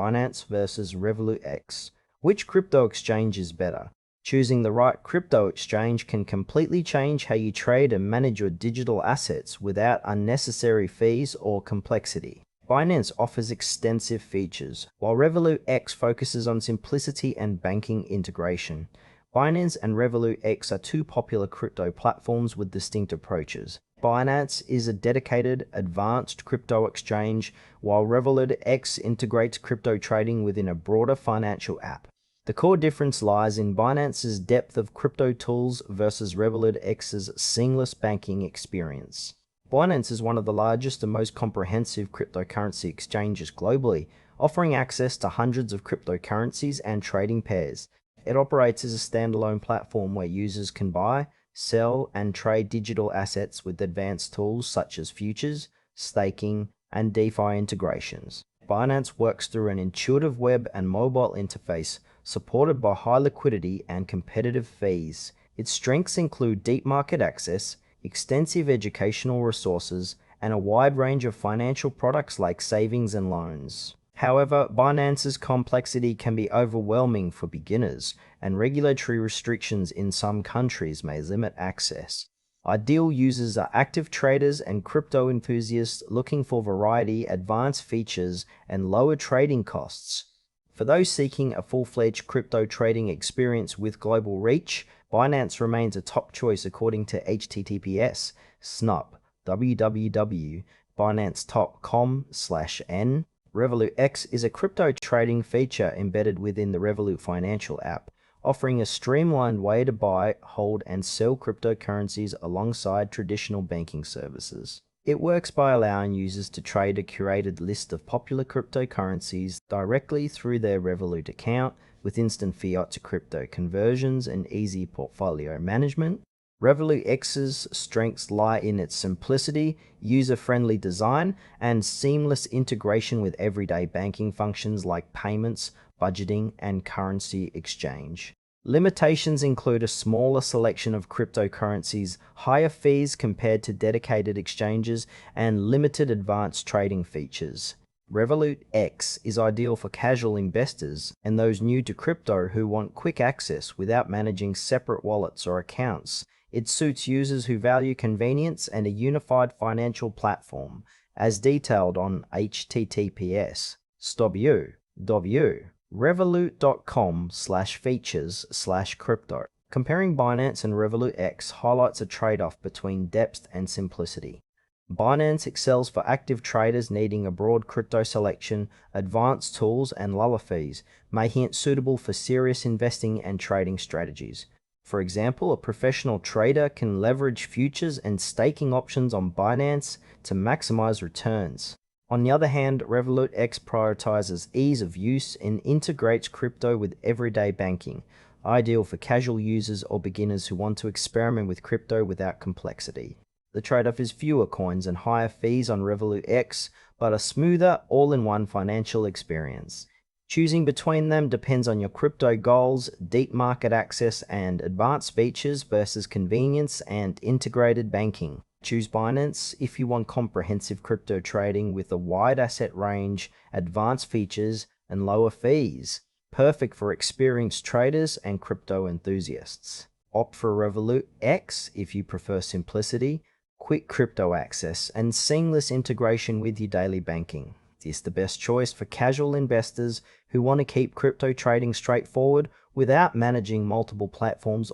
Binance versus Revolut X. Which crypto exchange is better? Choosing the right crypto exchange can completely change how you trade and manage your digital assets without unnecessary fees or complexity. Binance offers extensive features, while Revolut X focuses on simplicity and banking integration. Binance and Revolut X are two popular crypto platforms with distinct approaches. Binance is a dedicated, advanced crypto exchange, while Revolut X integrates crypto trading within a broader financial app. The core difference lies in Binance's depth of crypto tools versus Revolut X's seamless banking experience. Binance is one of the largest and most comprehensive cryptocurrency exchanges globally, offering access to hundreds of cryptocurrencies and trading pairs. It operates as a standalone platform where users can buy, sell, and trade digital assets with advanced tools such as futures, staking, and DeFi integrations. Binance works through an intuitive web and mobile interface supported by high liquidity and competitive fees. Its strengths include deep market access, extensive educational resources, and a wide range of financial products like savings and loans. However, Binance's complexity can be overwhelming for beginners, and regulatory restrictions in some countries may limit access. Ideal users are active traders and crypto enthusiasts looking for variety, advanced features, and lower trading costs. For those seeking a full-fledged crypto trading experience with global reach, Binance remains a top choice according to https snup www.binance.com/n. Revolut X is a crypto trading feature embedded within the Revolut financial app, offering a streamlined way to buy, hold, and sell cryptocurrencies alongside traditional banking services. It works by allowing users to trade a curated list of popular cryptocurrencies directly through their Revolut account, with instant fiat to crypto conversions and easy portfolio management. Revolut X's strengths lie in its simplicity, user-friendly design, and seamless integration with everyday banking functions like payments, budgeting, and currency exchange. Limitations include a smaller selection of cryptocurrencies, higher fees compared to dedicated exchanges, and limited advanced trading features. Revolut X is ideal for casual investors and those new to crypto who want quick access without managing separate wallets or accounts. It suits users who value convenience and a unified financial platform, as detailed on https://revolut.com/features/crypto. Comparing Binance and Revolut X highlights a trade-off between depth and simplicity. Binance excels for active traders needing a broad crypto selection, advanced tools, and lower fees, making it suitable for serious investing and trading strategies. For example, a professional trader can leverage futures and staking options on Binance to maximize returns. On the other hand, Revolut X prioritizes ease of use and integrates crypto with everyday banking, ideal for casual users or beginners who want to experiment with crypto without complexity. The trade-off is fewer coins and higher fees on Revolut X, but a smoother, all-in-one financial experience. Choosing between them depends on your crypto goals, deep market access, and advanced features versus convenience and integrated banking. Choose Binance if you want comprehensive crypto trading with a wide asset range, advanced features, and lower fees. Perfect for experienced traders and crypto enthusiasts. Opt for Revolut X if you prefer simplicity, quick crypto access, and seamless integration with your daily banking. It's the best choice for casual investors who want to keep crypto trading straightforward without managing multiple platforms